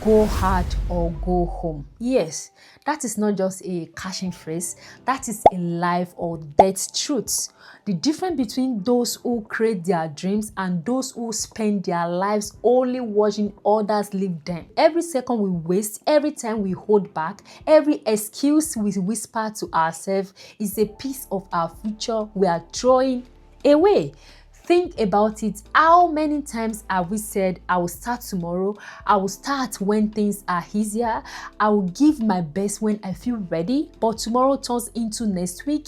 go hard or go home. Yes, that is not just a catching phrase, that is a life or death truth. The difference between those who create their dreams and those who spend their lives only watching others live them. Every second we waste, every time we hold back, every excuse we whisper to ourselves is a piece of our future we are throwing away. Think about it. How many times have we said, I will start tomorrow, I will start when things are easier, I will give my best when I feel ready, but tomorrow turns into next week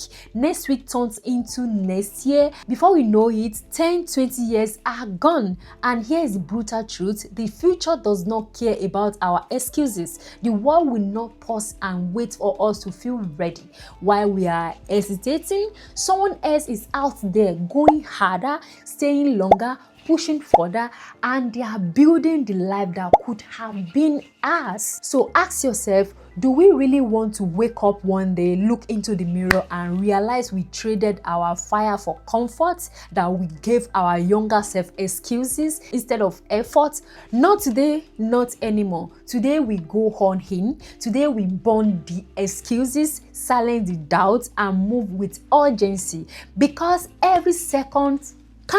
turns into next year. Before we know it, 10, 20 years are gone. And here is the brutal truth: the future does not care about our excuses. The world will not pause and wait for us to feel ready. While we are hesitating, someone else is out there going harder, staying longer, pushing further, and they are building the life that could have been ours. So ask yourself, do we really want to wake up one day, look into the mirror and realize we traded our fire for comfort, that we gave our younger self excuses instead of effort? Not today, not anymore. Today we go on in. Today we burn the excuses, silence the doubts, and move with urgency, because every second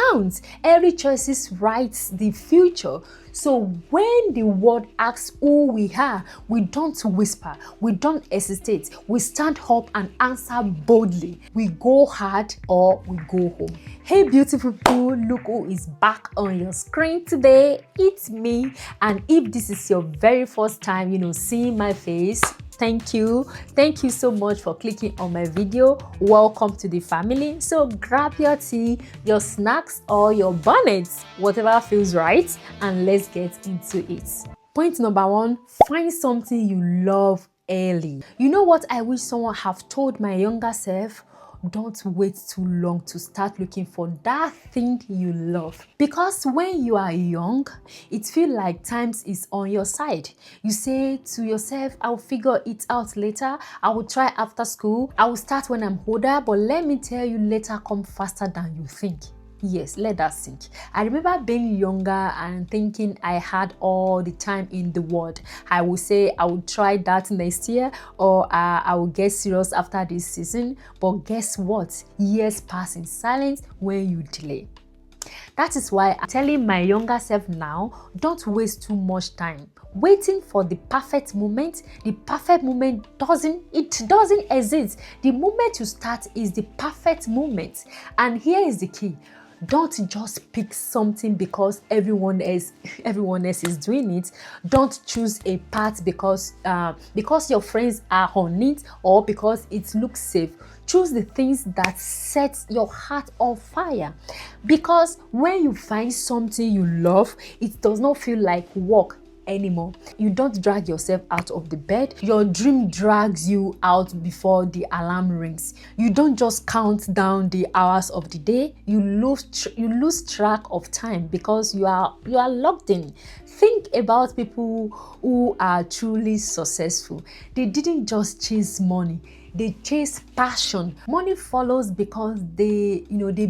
counts. Every choice writes the future. So when the world asks who we are, we don't whisper, we don't hesitate, we stand up and answer boldly. We go hard or we go home. Hey beautiful people, look who is back on your screen today. It's me. And if this is your very first time, seeing my face, thank you so much for clicking on my video. Welcome to the family. So grab your tea, your snacks, or your bonnets, whatever feels right, and let's get into it. Point number 1, find something you love early. You know what I wish someone have told my younger self? Don't wait too long to start looking for that thing you love. Because when you are young, it feels like times is on your side. You say to yourself, I'll figure it out later. I will try after school. I will start when I'm older. But let me tell you, later come faster than you think. Yes, let that sink. I remember being younger and thinking I had all the time in the world. I would say I would try that next year, or I will get serious after this season. But guess what? Years pass in silence when you delay. That is why I'm telling my younger self now, don't waste too much time waiting for the perfect moment. The perfect moment doesn't exist. The moment you start is the perfect moment. And here is the key: don't just pick something because everyone else is doing it. Don't choose a path because your friends are on it or because it looks safe. Choose the things that set your heart on fire. Because when you find something you love, it does not feel like work anymore. You don't drag yourself out of the bed. Your dream drags you out before the alarm rings. You don't just count down the hours of the day. You lose track of time because you are locked in. Think about people who are truly successful. They didn't just chase money. They chase passion. Money follows because they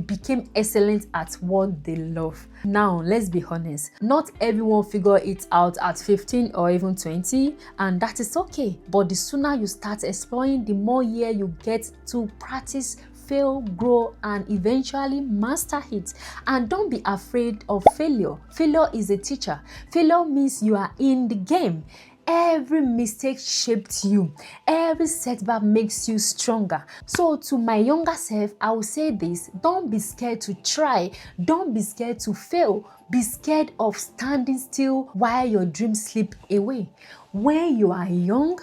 became excellent at what they love. Now, let's be honest. Not everyone figure it out at 15 or even 20, and that is okay. But the sooner you start exploring, the more year you get to practice, fail, grow, and eventually master it. And don't be afraid of failure. Failure is a teacher. Failure means you are in the game. Every mistake shaped you. Every setback makes you stronger. So to my younger self, I will say this: don't be scared to try. Don't be scared to fail. Be scared of standing still while your dreams slip away. When you are young,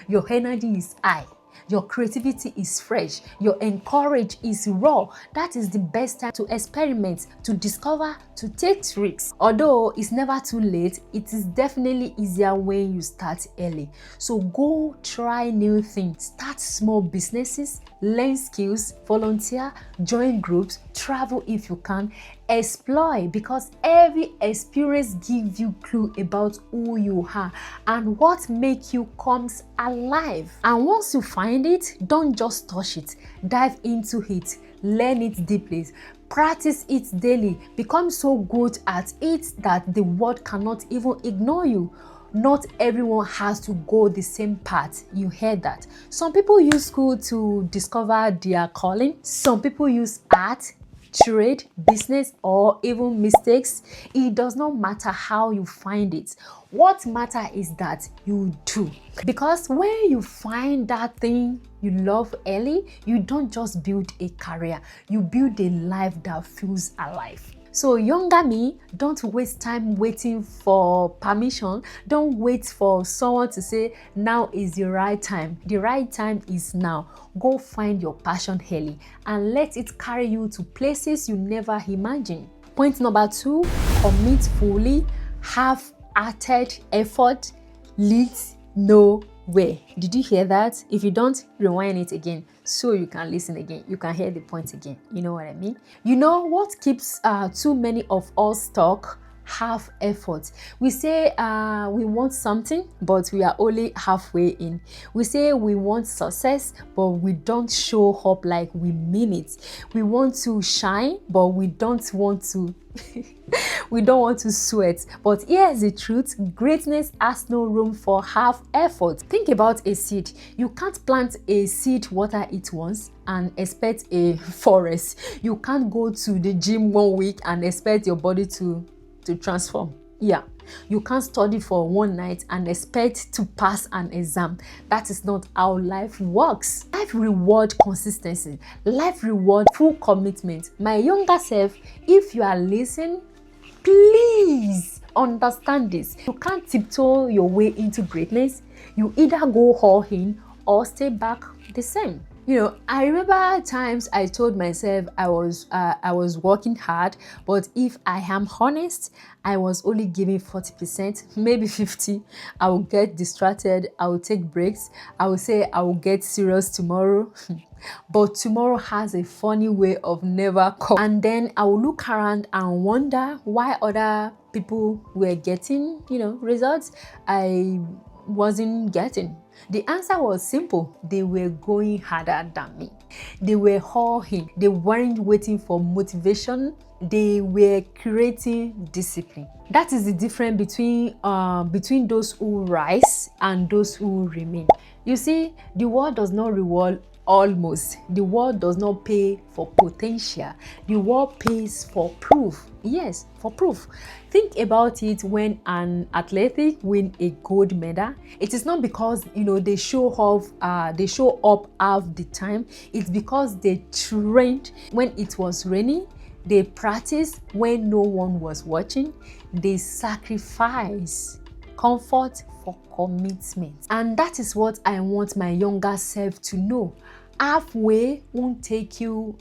your energy is high. Your creativity is fresh. Your encourage is raw. That is the best time to experiment, to discover, to take risks. Although it's never too late, it is definitely easier when you start early. So go try new things. Start small businesses, learn skills, volunteer, join groups, travel if you can. Explore, because every experience gives you clue about who you are and what makes you comes alive. And once you find it, don't just touch it. Dive into it. Learn it deeply. Practice it daily. Become so good at it that the world cannot even ignore you. Not everyone has to go the same path. You heard that. Some people use school to discover their calling. Some people use art, trade, business, or even mistakes. It does not matter how you find it. What matters is that you do. Because when you find that thing you love early, you don't just build a career, you build a life that feels alive. So younger me, don't waste time waiting for permission. Don't wait for someone to say, now is the right time. The right time is now. Go find your passion early and let it carry you to places you never imagined. Point number 2, commit fully. Half-hearted effort leads nowhere. Did you hear that? If you don't, rewind it again so you can listen again. You can hear the point again. You know what I mean? You know what keeps too many of us stuck? Half effort. We say we want something, but we are only halfway in. We say we want success, but we don't show up like we mean it. We want to shine, but we don't want to we don't want to sweat. But here's the truth: greatness has no room for half effort. Think about a seed. You can't plant a seed, water it once, and expect a forest. You can't go to the gym 1 week and expect your body to transform. Yeah, you can't study for one night and expect to pass an exam. That is not how life works. Life reward consistency. Life reward full commitment. My younger self, if you are listening, please understand this. You can't tiptoe your way into greatness. You either go all in or stay back the same. You know, I remember times I told myself I was working hard, but if I am honest, I was only giving 40%, maybe 50. I will get distracted. I will take breaks. I will say I will get serious tomorrow. But tomorrow has a funny way of never coming. And then I will look around and wonder why other people were getting, results I wasn't getting. The answer was simple. They were going harder than me. They were all in. They weren't waiting for motivation. They were creating discipline. That is the difference between those who rise and those who remain. You see, the world does not reward almost. The world does not pay for potential. The world pays for proof. Yes, for proof. Think about it. When an athlete win a gold medal, it is not because they show up half the time. It's because they trained when it was raining. They practiced when no one was watching. They sacrifice comfort for commitment. And that is what I want my younger self to know. Halfway won't take you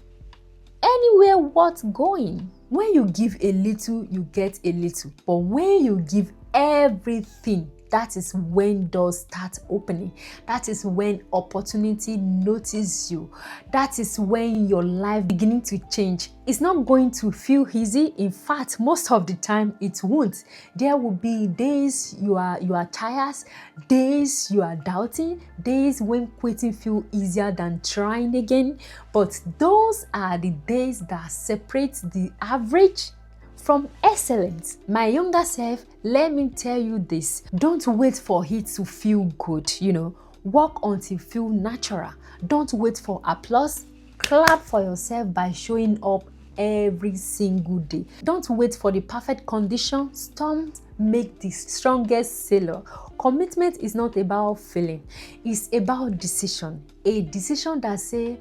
anywhere worth going. When you give a little, you get a little. But when you give everything, that is when doors start opening. That is when opportunity notices you. That is when your life beginning to change. It's not going to feel easy. In fact, most of the time it won't. There will be days you are tired, days you are doubting, days when quitting feel easier than trying again. But those are the days that separate the average from excellence. My younger self, let me tell you this. Don't wait for it to feel good, Work until it feel natural. Don't wait for applause. Clap for yourself by showing up every single day. Don't wait for the perfect condition. Storms make the strongest sailor. Commitment is not about feeling. It's about decision. A decision that says,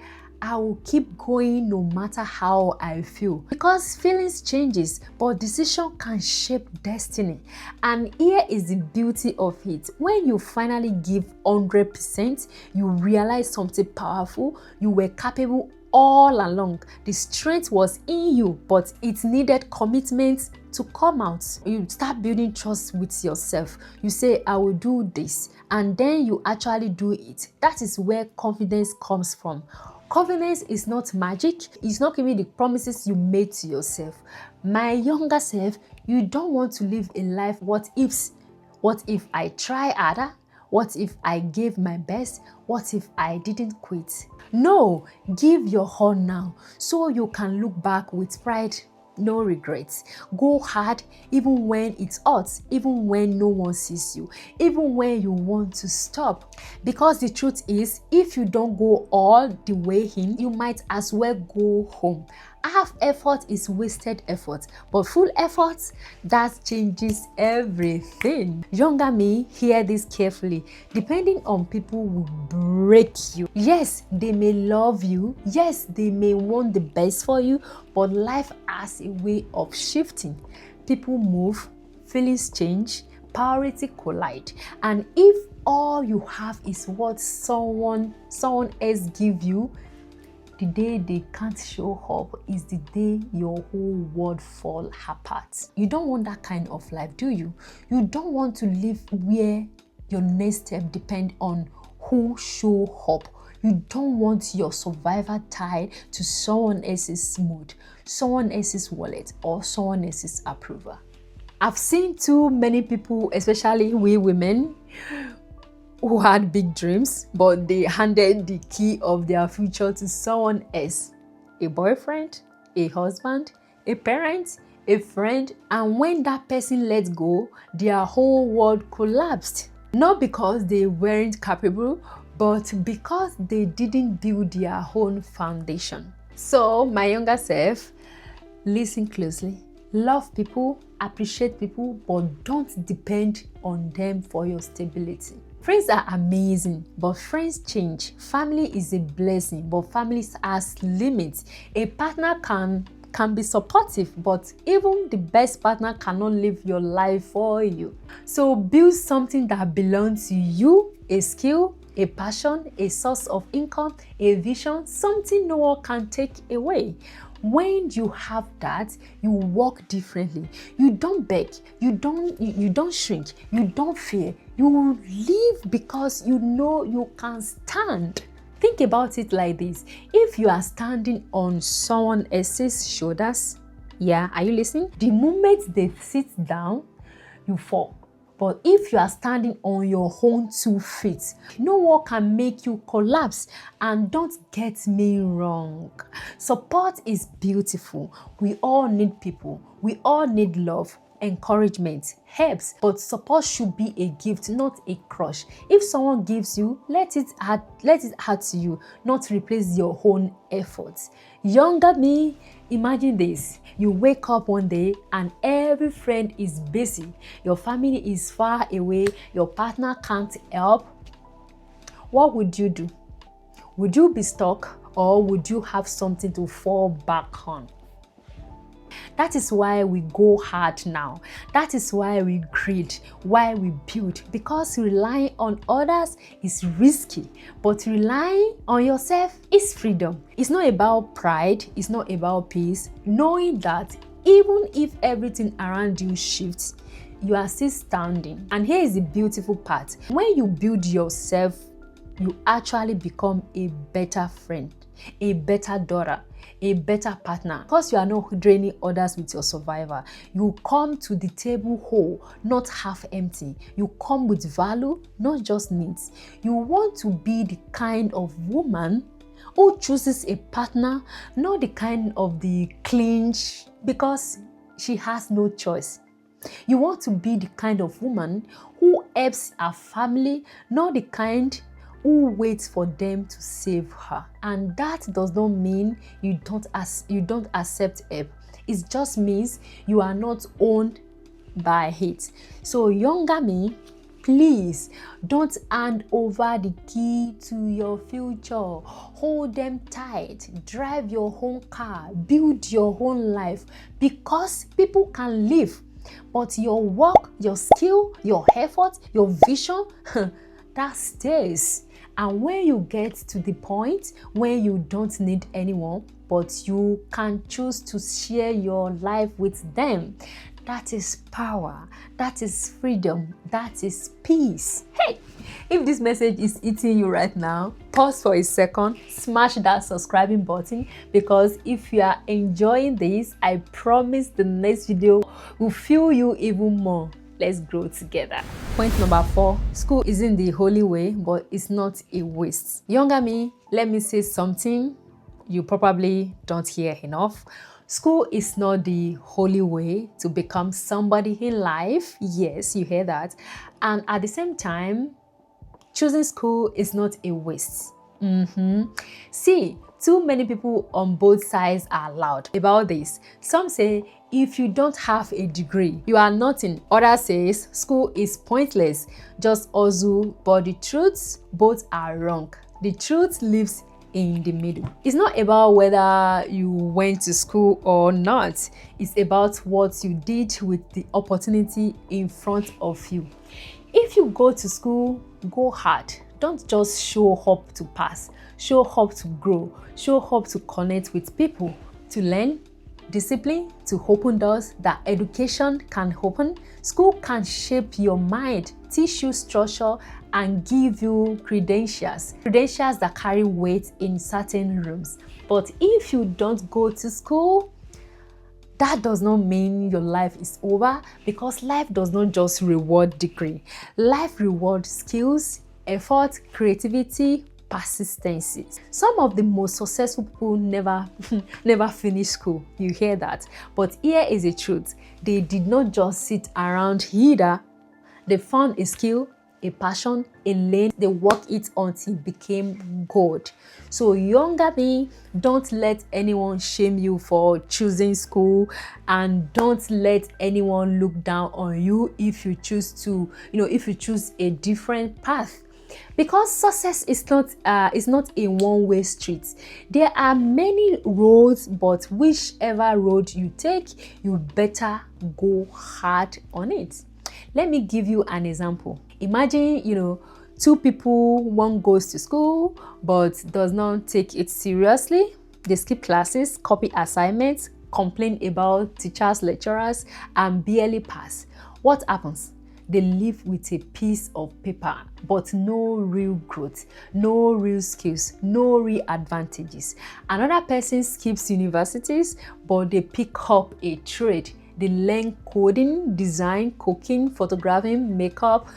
I will keep going no matter how I feel. Because feelings changes, but decision can shape destiny. And here is the beauty of it. When you finally give 100%, you realize something powerful. You were capable all along. The strength was in you, but it needed commitment to come out. You start building trust with yourself. You say, I will do this. And then you actually do it. That is where confidence comes from. Confidence is not magic. It's not giving the promises you made to yourself. My younger self, you don't want to live a life what ifs. What if I try harder? What if I gave my best? What if I didn't quit? No, give your all now so you can look back with pride No regrets. Go hard even when it's hot, even when no one sees you, even when you want to stop. Because the truth is, if you don't go all the way in, you might as well go home. Half effort is wasted effort, but full effort, that changes everything. Younger me, hear this carefully. Depending on people will break you. Yes, they may love you. Yes, they may want the best for you, but life has a way of shifting. People move, feelings change, priority collide, and if all you have is what someone else give you, the day they can't show up is the day your whole world fall apart. You don't want that kind of life, do you? You don't want to live where your next step depends on who show up. You don't want your survival tied to someone else's mood, someone else's wallet, or someone else's approval. I've seen too many people, especially we women, who had big dreams, but they handed the key of their future to someone else. A boyfriend, a husband, a parent, a friend, and when that person let go, their whole world collapsed. Not because they weren't capable, but because they didn't build their own foundation. So, my younger self, listen closely. Love people, appreciate people, but don't depend on them for your stability. Friends are amazing, but friends change. Family is a blessing, but families has limits. A partner can be supportive, but even the best partner cannot live your life for you. So build something that belongs to you, a skill, a passion, a source of income, a vision, something no one can take away. When you have that, you walk differently. You don't beg, you don't shrink, you don't fear. You live because you know you can stand. Think about it like this. If you are standing on someone else's shoulders, yeah, are you listening? The moment they sit down, you fall. But if you are standing on your own 2 feet, no one can make you collapse. And don't get me wrong, support is beautiful. We all need people. We all need love, encouragement, helps, but support should be a gift, not a crush. If someone gives you, let it add to you, not replace your own efforts. Younger me, imagine this. You wake up one day and every friend is busy. Your family is far away. Your partner can't help. What would you do? Would you be stuck, or would you have something to fall back on? That is why we go hard now. That is why we greed, why we build. Because relying on others is risky, but relying on yourself is freedom. It's not about pride, it's not about peace. Knowing that even if everything around you shifts, you are still standing. And here is the beautiful part. When you build yourself, you actually become a better friend, a better daughter, a better partner. Because you are not draining others with your survival. You come to the table whole, not half empty. You come with value, not just needs. You want to be the kind of woman who chooses a partner, not the kind of the clinch because she has no choice. You want to be the kind of woman who helps her family, not the kind who waits for them to save her. And that does not mean you don't accept help. It just means you are not owned by it. So younger me, please don't hand over the key to your future. Hold them tight. Drive your own car. Build your own life. Because people can live, but your work, your skill, your effort, your vision, that stays. And when you get to the point where you don't need anyone, but you can choose to share your life with them, that is power, that is freedom, that is peace. Hey, if this message is hitting you right now, pause for a second, smash that subscribing button, because if you are enjoying this, I promise the next video will fuel you even more. Let's grow together. Point number 4, school isn't the holy way, but it's not a waste. Younger me, let me say something you probably don't hear enough. School is not the holy way to become somebody in life. Yes, you hear that. And at the same time, choosing school is not a waste. See, too many people on both sides are loud about this. Some say if you don't have a degree, you are nothing. Others says school is pointless, just hustle. But the truth, both are wrong. The truth lives in the middle. It's not about whether you went to school or not. It's about what you did with the opportunity in front of you. If you go to school, go hard. Don't just show up to pass. Show up to grow. Show up to connect with people, to learn, discipline, to open doors that education can open. School can shape your mind, teach you structure, and give you credentials that carry weight in certain rooms. But if you don't go to school, that does not mean your life is over, because life does not just reward degree. Life rewards skills, effort, creativity, persistency. Some of the most successful people never finish school. You hear that? But here is the truth. They did not just sit around either. They found a skill, a passion, a lane. They worked it until it became gold. So younger me, don't let anyone shame you for choosing school, and don't let anyone look down on you if you choose a different path. Because success is not a one-way street. There are many roads, but whichever road you take, you better go hard on it. Let me give you an example. Imagine, two people, one goes to school but does not take it seriously. They skip classes, copy assignments, complain about teachers, lecturers, and barely pass. What happens? They live with a piece of paper, but no real growth, no real skills, no real advantages. Another person skips universities, but they pick up a trade. They learn coding, design, cooking, photographing, makeup,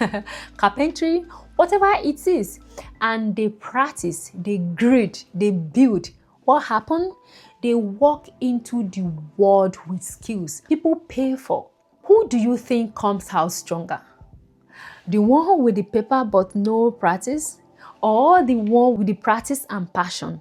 carpentry, whatever it is. And they practice, they grit, they build. What happened? They walk into the world with skills people pay for. Who do you think comes out stronger? The one with the paper but no practice, or the one with the practice and passion?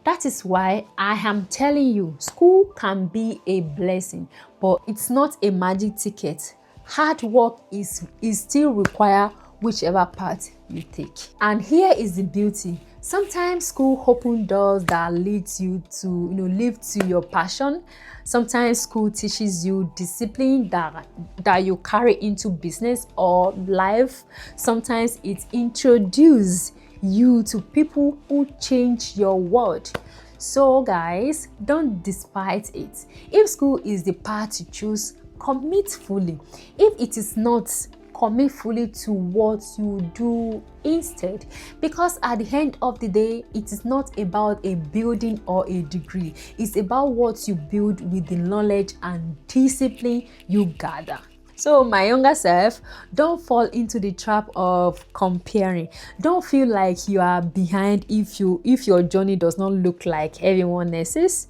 That is why I am telling you, school can be a blessing, but it's not a magic ticket. Hard work is still required, whichever path you take. And here is the beauty. Sometimes school opens doors that leads you to, live to your passion. Sometimes school teaches you discipline that you carry into business or life. Sometimes it introduces you to people who change your world. So guys, don't despise it. If school is the path to choose, commit fully. If it is not, commit fully to what you do instead. Because at the end of the day, it is not about a building or a degree. It's about what you build with the knowledge and discipline you gather. So my younger self, don't fall into the trap of comparing. Don't feel like you are behind if your journey does not look like everyone else's.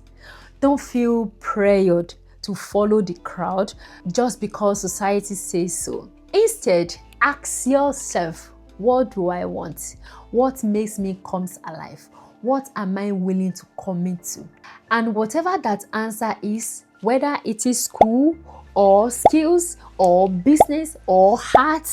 Don't feel pressured to follow the crowd just because society says so. Instead, ask yourself, what do I want? What makes me come alive? What am I willing to commit to? And whatever that answer is, whether it is school or skills or business or heart,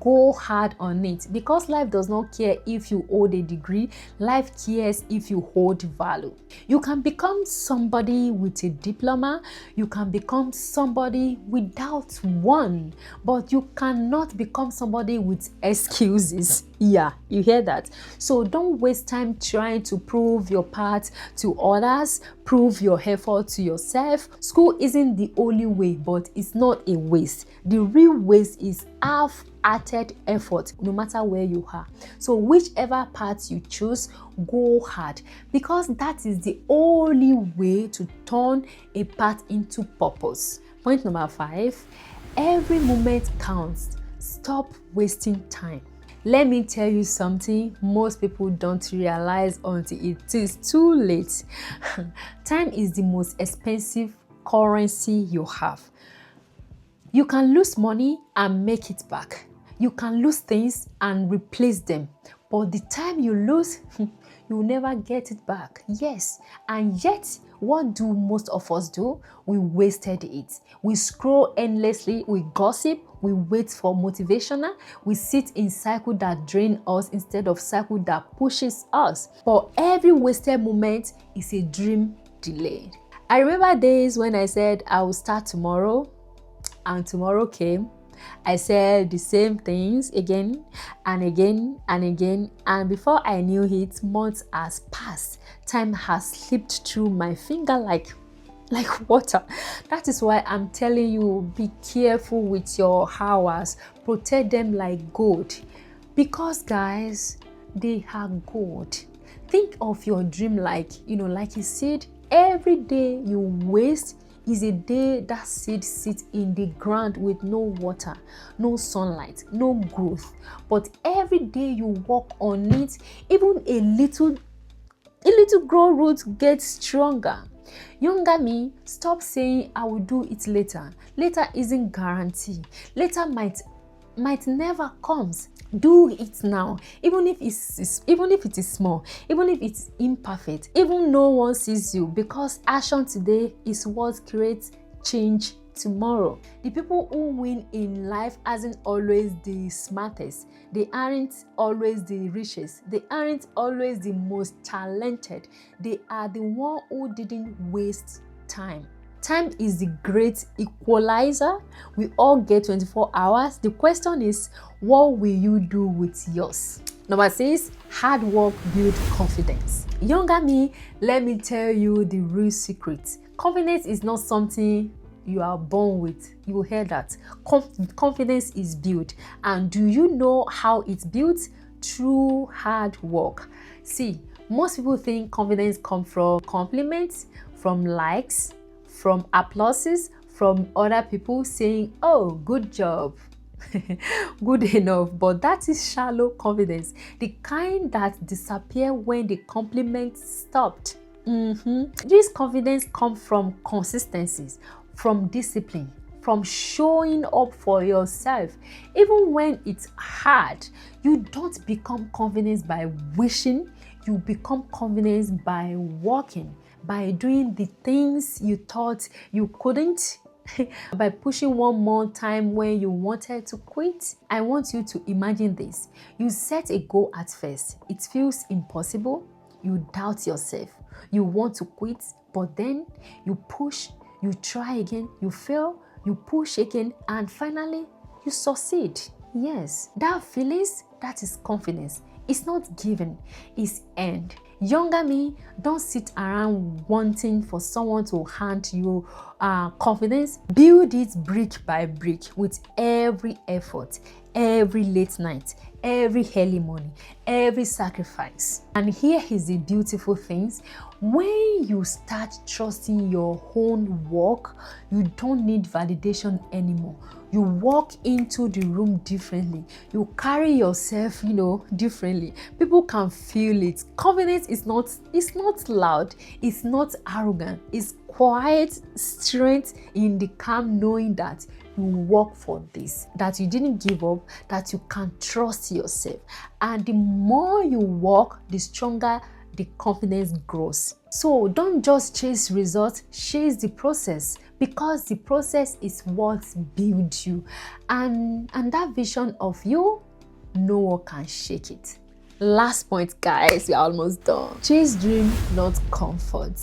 go hard on it, because life does not care if you hold a degree. Life cares if you hold value. You can become somebody with a diploma, you can become somebody without one, but you cannot become somebody with excuses. Yeah, you hear that? So don't waste time trying to prove your part to others. Prove your effort to yourself. School isn't the only way, but it's not a waste. The real waste is half-hearted effort, no matter where you are. So whichever path you choose, go hard, because that is the only way to turn a path into purpose. Point number 5, every moment counts. Stop wasting time. Let me tell you something most people don't realize until it is too late. Time is the most expensive currency you have. You can lose money and make it back. You can lose things and replace them. But the time you lose, you'll never get it back. Yes. And yet, what do most of us do? We wasted it. We scroll endlessly, we gossip, we wait for motivational, we sit in cycle that drain us instead of cycle that pushes us. But every wasted moment is a dream delayed. I remember days when I said I will start tomorrow, and tomorrow came. I said the same things again and again and again, and before I knew it, months has passed. Time has slipped through my finger like water. That is why I'm telling you, be careful with your hours. Protect them like gold, because guys, they are gold. Think of your dream like a seed. Every day you waste is a day that seed sits in the ground with no water, no sunlight, no growth. But every day you work on it, even a little grow root gets stronger. Younger me, stop saying I will do it later. Later isn't guaranteed. Later might never comes. Do it now, even if it is small, even if it's imperfect, even no one sees you, because action today is what creates change tomorrow. The people who win in life aren't always the smartest. They aren't always the richest. They aren't always the most talented. They are the one who didn't waste time. Time is the great equalizer. We all get 24 hours. The question is, what will you do with yours? Number 6, hard work builds confidence. Younger me, let me tell you the real secret. Confidence is not something you are born with. You will hear that. Confidence is built. And do you know how it's built? Through hard work. See, most people think confidence comes from compliments, from likes, from applauses, from other people saying, oh, good job, good enough. But that is shallow confidence, the kind that disappears when the compliment stopped. This confidence comes from consistencies, from discipline, from showing up for yourself. Even when it's hard, you don't become confident by wishing, you become confident by working, by doing the things you thought you couldn't, by pushing one more time when you wanted to quit. I want you to imagine this. You set a goal at first. It feels impossible. You doubt yourself. You want to quit, but then you push, you try again, you fail, you push again, and finally you succeed. Yes, that feelings, that is confidence. It's not given, it's earned. Younger me, don't sit around wanting for someone to hand you confidence. Build it brick by brick with every effort, every late night, every early morning, every sacrifice. And here is the beautiful things. When you start trusting your own work, you don't need validation anymore. You walk into the room differently. You carry yourself, differently. People can feel it. Confidence is not loud. It's not arrogant. It's quiet strength in the calm, knowing that you work for this, that you didn't give up, that you can trust yourself. And the more you work, the stronger the confidence grows. So don't just chase results, chase the process, because the process is what builds you. And that vision of you, no one can shake it. Last point, guys, we're almost done. Chase dream, not comfort.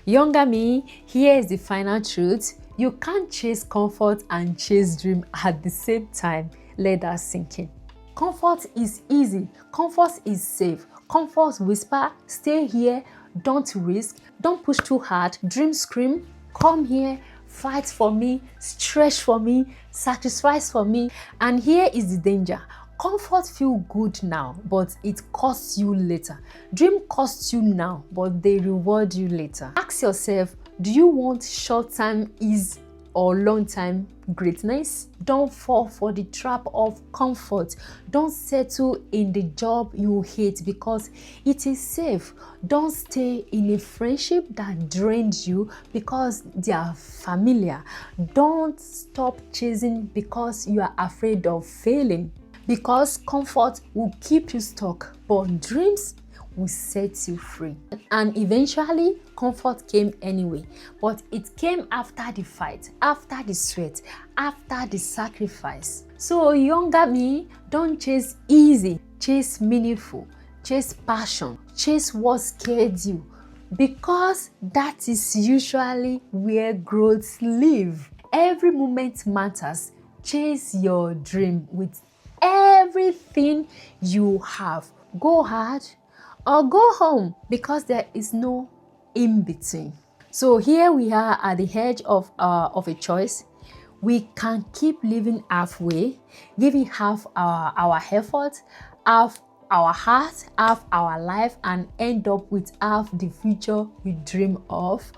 Younger me, here is the final truth. You can't chase comfort and chase dream at the same time. Let that sink in. Comfort is easy. Comfort is safe. Comfort whisper, stay here, don't risk, don't push too hard. Dream scream, come here, fight for me, stretch for me, sacrifice for me. And here is the danger. Comfort feel good now, but it costs you later. Dream costs you now, but they reward you later. Ask yourself, do you want short-term ease or long-time greatness. Don't fall for the trap of comfort. Don't settle in the job you hate because it is safe. Don't stay in a friendship that drains you because they are familiar. Don't stop chasing because you are afraid of failing. Because comfort will keep you stuck, but dreams will set you free. And eventually, comfort came anyway, but it came after the fight, after the sweat, after the sacrifice. So younger me, don't chase easy, chase meaningful, chase passion, chase what scared you, because that is usually where growth live. Every moment matters. Chase your dream with everything you have. Go hard or go home, because there is no in between. So here we are at the edge of a choice. We can keep living halfway, giving half our effort, half our heart, half our life, and end up with half the future we dream of.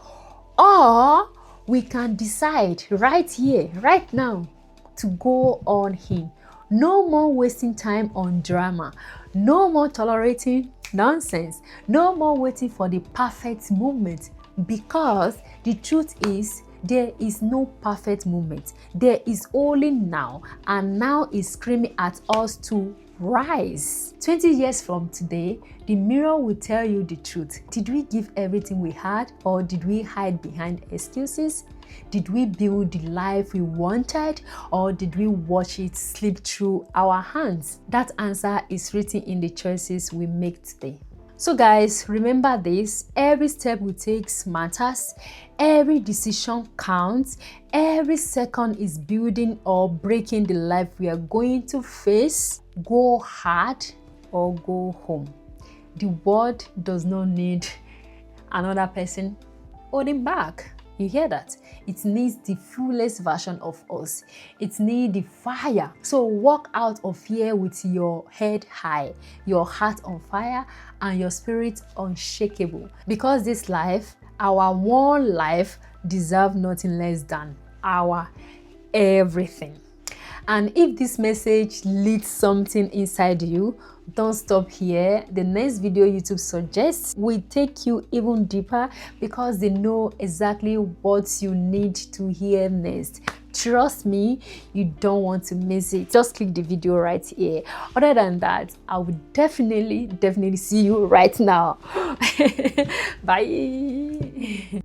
Or we can decide right here, right now, to go on in. No more wasting time on drama. No more tolerating nonsense. No more waiting for the perfect moment, because the truth is there is no perfect moment. There is only now, and now is screaming at us to rise. 20 years from today, the mirror will tell you the truth. Did we give everything we had, or did we hide behind excuses? Did we build the life we wanted, or did we watch it slip through our hands? That answer is written in the choices we make today. So guys, remember this: every step we take matters, every decision counts, every second is building or breaking the life we are going to face. Go hard or go home. The world does not need another person holding back. You hear that? It needs the fullest version of us. It needs the fire. So walk out of here with your head high, your heart on fire, and your spirit unshakable. Because this life, our one life, deserves nothing less than our everything. And if this message leads something inside you, don't stop here. The next video YouTube suggests will take you even deeper, because they know exactly what you need to hear next. Trust me, you don't want to miss it. Just click the video right here. Other than that, I will definitely see you right now. Bye.